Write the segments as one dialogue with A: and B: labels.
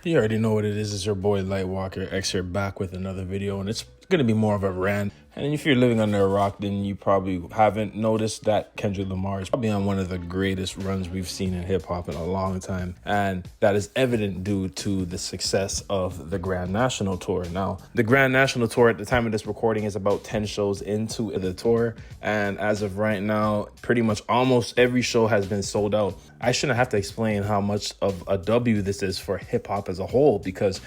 A: You already know what it is. It's your boy Lightwalker X here, back with another video, and it's going to be more of a rant. And if you're living under a rock, then you probably haven't noticed that Kendrick Lamar is probably on one of the greatest runs we've seen in hip-hop in a long time. And that is evident due to the success of the Grand National Tour. Now, the Grand National Tour at the time of this recording is about 10 shows into the tour. And as of right now, pretty much almost every show has been sold out. I shouldn't have to explain how much of a W this is for hip-hop as a whole, because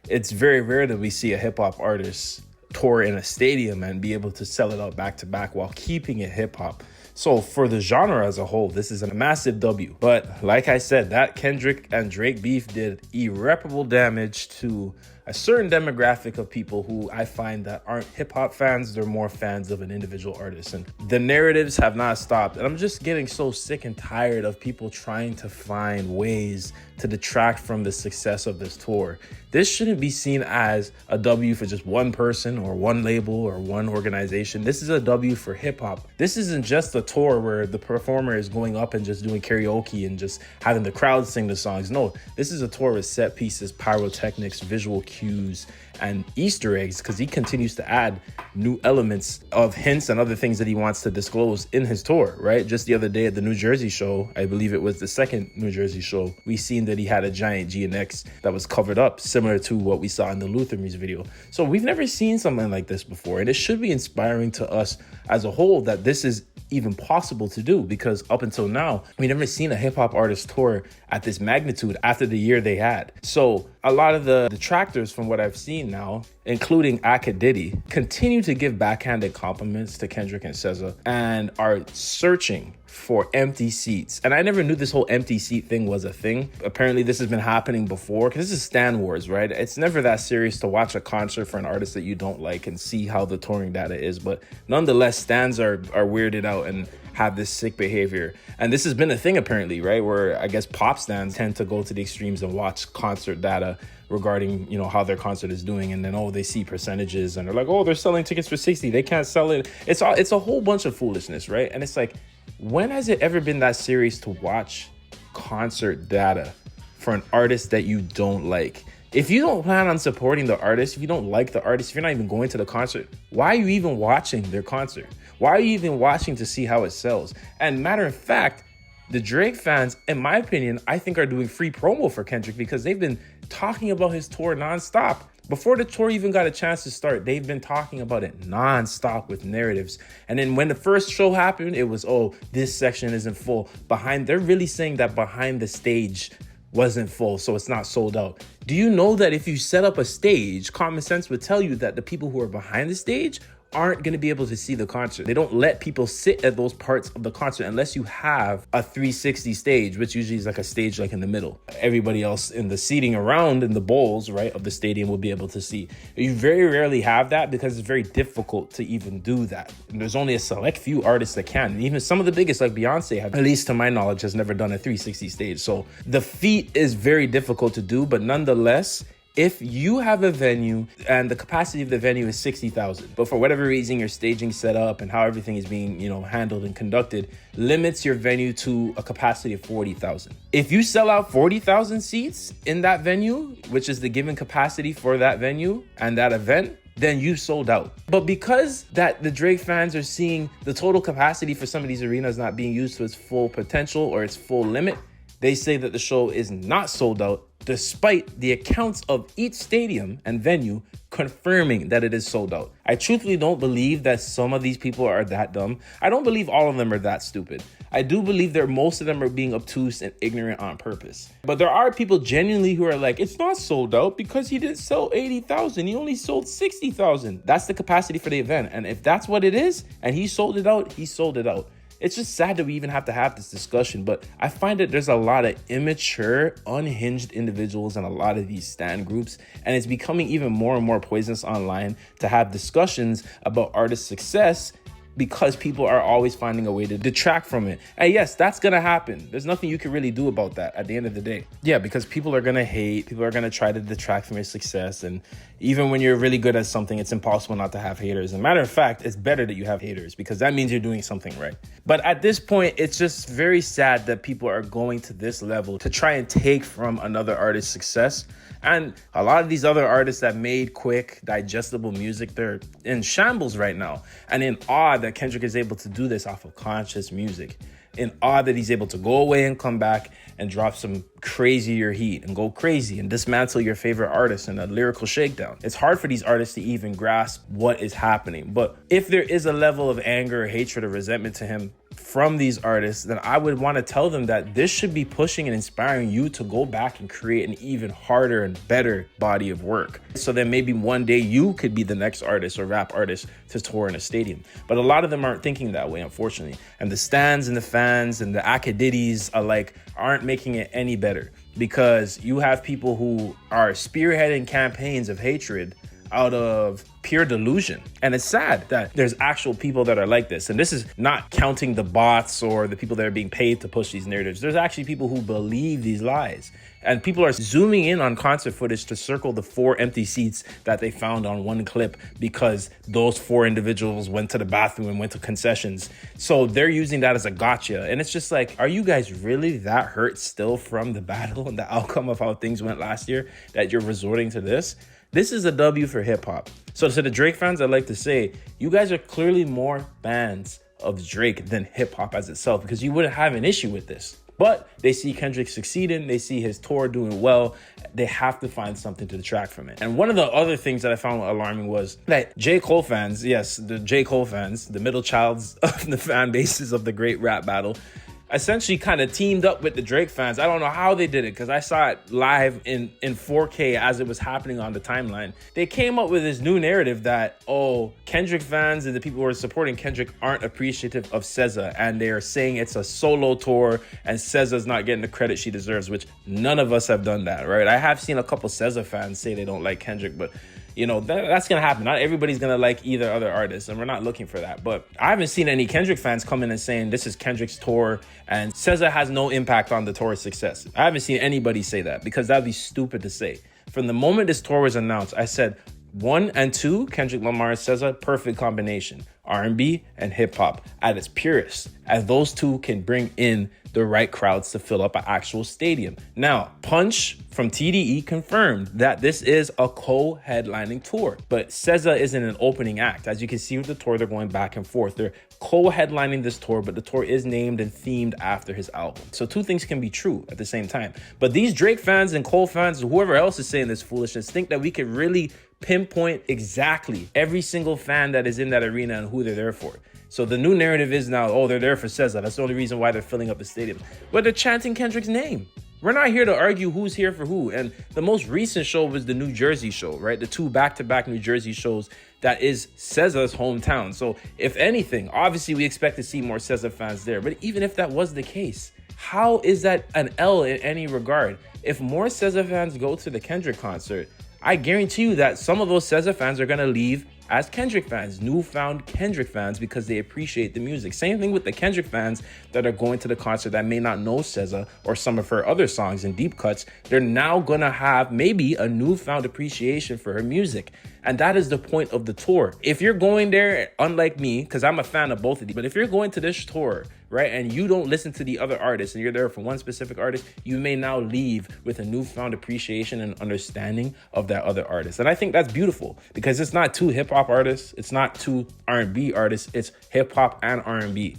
A: it's very rare that we see a hip-hop artist tour in a stadium and be able to sell it out back to back while keeping it hip hop. So for the genre as a whole, this is a massive W. But like I said, that Kendrick and Drake beef did irreparable damage to a certain demographic of people who I find that aren't hip hop fans. They're more fans of an individual artist. And the narratives have not stopped. And I'm just getting so sick and tired of people trying to find ways to detract from the success of this tour. This shouldn't be seen as a W for just one person or one label or one organization. This is a W for hip hop. This isn't just a tour where the performer is going up and just doing karaoke and just having the crowd sing the songs. No, this is a tour with set pieces, pyrotechnics, visual cues, and Easter eggs, because he continues to add new elements of hints and other things that he wants to disclose in his tour, right? Just the other day at the New Jersey show, I believe it was the second New Jersey show, we seen that he had a giant GNX that was covered up, similar to what we saw in the Luther music video. So we've never seen something like this before, and it should be inspiring to us as a whole that this is even possible to do, because up until now, we never seen a hip-hop artist tour at this magnitude after the year they had. So a lot of the detractors, from what I've seen now, including Diddy, continue to give backhanded compliments to Kendrick and SZA and are searching for empty seats. And I never knew this whole empty seat thing was a thing. Apparently this has been happening before, because this is Stan Wars, right? It's never that serious to watch a concert for an artist that you don't like and see how the touring data is. But nonetheless, stans are weirded out and have this sick behavior. And this has been a thing apparently, right? Where I guess pop stans tend to go to the extremes and watch concert data regarding, you know, how their concert is doing. And then, oh, they see percentages and they're like, oh, they're selling tickets for 60. They can't sell it. It's a whole bunch of foolishness, right? And it's like, when has it ever been that serious to watch concert data for an artist that you don't like? If you don't plan on supporting the artist, if you don't like the artist, if you're not even going to the concert, why are you even watching their concert? Why are you even watching to see how it sells? And matter of fact, the Drake fans, in my opinion, I think are doing free promo for Kendrick, because they've been talking about his tour nonstop. Before the tour even got a chance to start, they've been talking about it nonstop with narratives. And then when the first show happened, it was, oh, this section isn't full. They're really saying that behind the stage wasn't full, so it's not sold out. Do you know that if you set up a stage, common sense would tell you that the people who are behind the stage aren't going to be able to see the concert? They don't let people sit at those parts of the concert unless you have a 360 stage, which usually is like a stage like in the middle. Everybody else in the seating around in the bowls, right, of the stadium will be able to see. You very rarely have that, because it's very difficult to even do that. And there's only a select few artists that can. And even some of the biggest, like Beyonce, have, at least to my knowledge, has never done a 360 stage. So the feat is very difficult to do, but nonetheless, if you have a venue and the capacity of the venue is 60,000, but for whatever reason your staging set up and how everything is being, handled and conducted limits your venue to a capacity of 40,000. If you sell out 40,000 seats in that venue, which is the given capacity for that venue and that event, then you sold out. But because that the Drake fans are seeing the total capacity for some of these arenas not being used to its full potential or its full limit, they say that the show is not sold out, despite the accounts of each stadium and venue confirming that it is sold out. I truthfully don't believe that some of these people are that dumb. I don't believe all of them are that stupid. I do believe that most of them are being obtuse and ignorant on purpose. But there are people genuinely who are like, it's not sold out because he didn't sell 80,000. He only sold 60,000. That's the capacity for the event. And if that's what it is, and he sold it out, he sold it out. It's just sad that we even have to have this discussion, but I find that there's a lot of immature, unhinged individuals in a lot of these stan groups, and it's becoming even more and more poisonous online to have discussions about artist success because people are always finding a way to detract from it. And yes, that's gonna happen. There's nothing you can really do about that at the end of the day. Yeah, because people are gonna hate, people are gonna try to detract from your success. And even when you're really good at something, it's impossible not to have haters. As a matter of fact, it's better that you have haters because that means you're doing something right. But at this point, it's just very sad that people are going to this level to try and take from another artist's success. And a lot of these other artists that made quick, digestible music, they're in shambles right now. And in awe that Kendrick is able to do this off of conscious music. In awe that he's able to go away and come back and drop some crazier heat and go crazy and dismantle your favorite artist in a lyrical shakedown. It's hard for these artists to even grasp what is happening. But if there is a level of anger or hatred or resentment to him from these artists, then I would want to tell them that this should be pushing and inspiring you to go back and create an even harder and better body of work. So then maybe one day you could be the next artist or rap artist to tour in a stadium. But a lot of them aren't thinking that way, unfortunately. And the stans and the fans and the acadiddies alike aren't making it any better, because you have people who are spearheading campaigns of hatred out of pure delusion. And it's sad that there's actual people that are like this. And this is not counting the bots or the people that are being paid to push these narratives. There's actually people who believe these lies. And people are zooming in on concert footage to circle the 4 empty seats that they found on one clip because those 4 individuals went to the bathroom and went to concessions. So they're using that as a gotcha. And it's just like, are you guys really that hurt still from the battle and the outcome of how things went last year that you're resorting to this? This is a W for hip hop. So to the Drake fans, I'd like to say, you guys are clearly more fans of Drake than hip hop as itself, because you wouldn't have an issue with this. But they see Kendrick succeeding, they see his tour doing well, they have to find something to detract from it. And one of the other things that I found alarming was that J. Cole fans, yes, the J. Cole fans, the middle childs of the fan bases of the great rap battle, essentially kind of teamed up with the Drake fans. I don't know how they did it, because I saw it live in 4K as it was happening on the timeline. They came up with this new narrative that, oh, Kendrick fans and the people who are supporting Kendrick aren't appreciative of SZA, and they're saying it's a solo tour and SZA's not getting the credit she deserves, which none of us have done that, right? I have seen a couple SZA fans say they don't like Kendrick, but you know, that's going to happen. Not everybody's going to like either other artist, and we're not looking for that. But I haven't seen any Kendrick fans come in and saying this is Kendrick's tour and SZA has no impact on the tour's success. I haven't seen anybody say that, because that'd be stupid to say. From the moment this tour was announced, I said 1 and 2, Kendrick Lamar and SZA, perfect combination. R&B and hip hop at its purest, as those two can bring in the right crowds to fill up an actual stadium. Now, Punch from TDE confirmed that this is a co-headlining tour, but SZA isn't an opening act. As you can see with the tour, they're going back and forth. They're co-headlining this tour, but the tour is named and themed after his album. So 2 things can be true at the same time. But these Drake fans and Cole fans, whoever else is saying this foolishness, think that we could really pinpoint exactly every single fan that is in that arena and who they're there for. So the new narrative is now, oh, they're there for SZA. That's the only reason why they're filling up the stadium. But they're chanting Kendrick's name. We're not here to argue who's here for who. And the most recent show was the New Jersey show, right? The 2 back-to-back New Jersey shows that is SZA's hometown. So if anything, obviously we expect to see more SZA fans there. But even if that was the case, how is that an L in any regard? If more SZA fans go to the Kendrick concert, I guarantee you that some of those SZA fans are going to leave as Kendrick fans, newfound Kendrick fans, because they appreciate the music. Same thing with the Kendrick fans that are going to the concert that may not know SZA or some of her other songs and deep cuts. They're now going to have maybe a newfound appreciation for her music. And that is the point of the tour. If you're going there, unlike me, because I'm a fan of both of these, but if you're going to this tour, right, and you don't listen to the other artists and you're there for one specific artist, you may now leave with a newfound appreciation and understanding of that other artist. And I think that's beautiful, because it's not 2 hip-hop artists, it's not 2 R&B artists, it's hip-hop and R&B.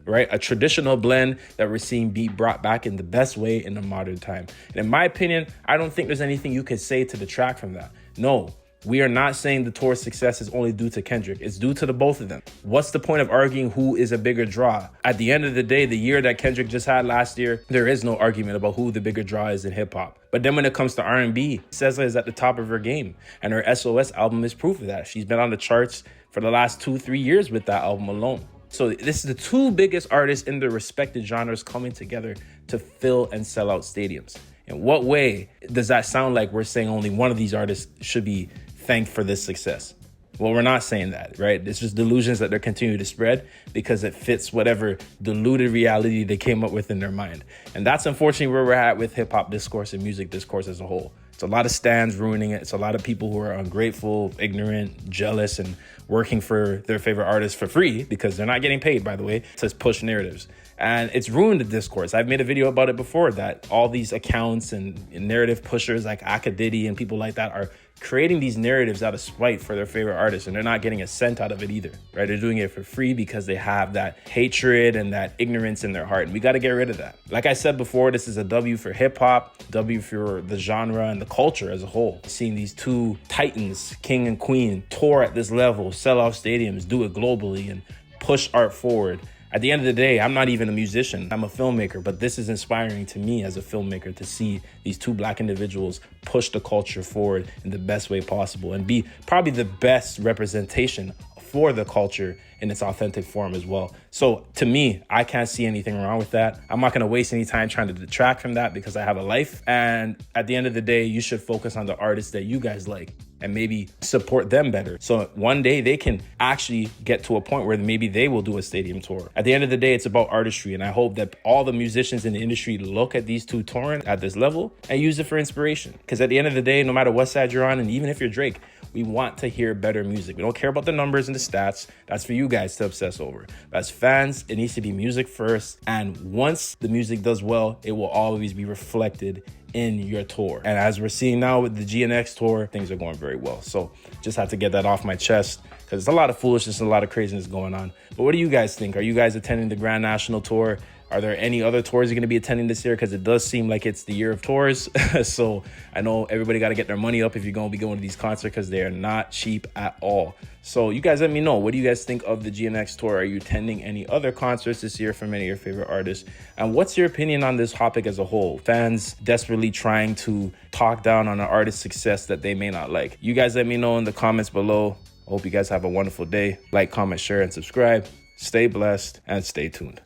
A: Right? A traditional blend that we're seeing be brought back in the best way in the modern time. And in my opinion, I don't think there's anything you can say to detract from that. No, we are not saying the tour's success is only due to Kendrick. It's due to the both of them. What's the point of arguing who is a bigger draw? At the end of the day, the year that Kendrick just had last year, there is no argument about who the bigger draw is in hip hop. But then when it comes to R&B, SZA is at the top of her game, and her SOS album is proof of that. She's been on the charts for the last 2-3 years with that album alone. So this is the 2 biggest artists in their respected genres coming together to fill and sell out stadiums. In what way does that sound like we're saying only one of these artists should be thanked for this success? Well, we're not saying that, right? It's just delusions that they're continuing to spread because it fits whatever diluted reality they came up with in their mind. And that's unfortunately where we're at with hip hop discourse and music discourse as a whole. It's a lot of stands ruining it. It's a lot of people who are ungrateful, ignorant, jealous, and working for their favorite artists for free because they're not getting paid, by the way, to push narratives. And it's ruined the discourse. I've made a video about it before that all these accounts and narrative pushers like Akadidi and people like that are creating these narratives out of spite for their favorite artists, and they're not getting a cent out of it either, right? They're doing it for free because they have that hatred and that ignorance in their heart, and we got to get rid of that. Like I said before, this is a W for hip hop, W for the genre and the culture as a whole. Seeing these two titans, king and queen, tour at this level, sell off stadiums, do it globally, and push art forward. At the end of the day, I'm not even a musician. I'm a filmmaker, but this is inspiring to me as a filmmaker to see these two black individuals push the culture forward in the best way possible and be probably the best representation for the culture in its authentic form as well. So to me, I can't see anything wrong with that. I'm not gonna waste any time trying to detract from that because I have a life. And at the end of the day, you should focus on the artists that you guys like and maybe support them better. So one day they can actually get to a point where maybe they will do a stadium tour. At the end of the day, it's about artistry. And I hope that all the musicians in the industry look at these two touring at this level and use it for inspiration. Because at the end of the day, no matter what side you're on, and even if you're Drake, we want to hear better music. We don't care about the numbers and the stats. That's for you guys to obsess over. But as fans, it needs to be music first. And once the music does well, it will always be reflected in your tour. And as we're seeing now with the GNX tour, things are going very well. So just had to get that off my chest because there's a lot of foolishness and a lot of craziness going on. But what do you guys think? Are you guys attending the Grand National Tour? Are there any other tours you're going to be attending this year? Because it does seem like it's the year of tours. So I know everybody got to get their money up if you're going to be going to these concerts because they are not cheap at all. So you guys let me know. What do you guys think of the GNX tour? Are you attending any other concerts this year from any of your favorite artists? And what's your opinion on this topic as a whole? Fans desperately trying to talk down on an artist's success that they may not like. You guys let me know in the comments below. I hope you guys have a wonderful day. Like, comment, share, and subscribe. Stay blessed and stay tuned.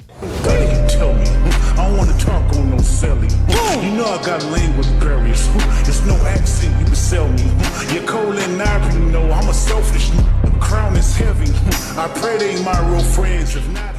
B: Tell me, I don't want to talk on no selling. You know I got language barriers. There's no accent you can sell me. You're cold and ivory, you know I'm a selfish. The crown is heavy. I pray they ain't my real friends. If not,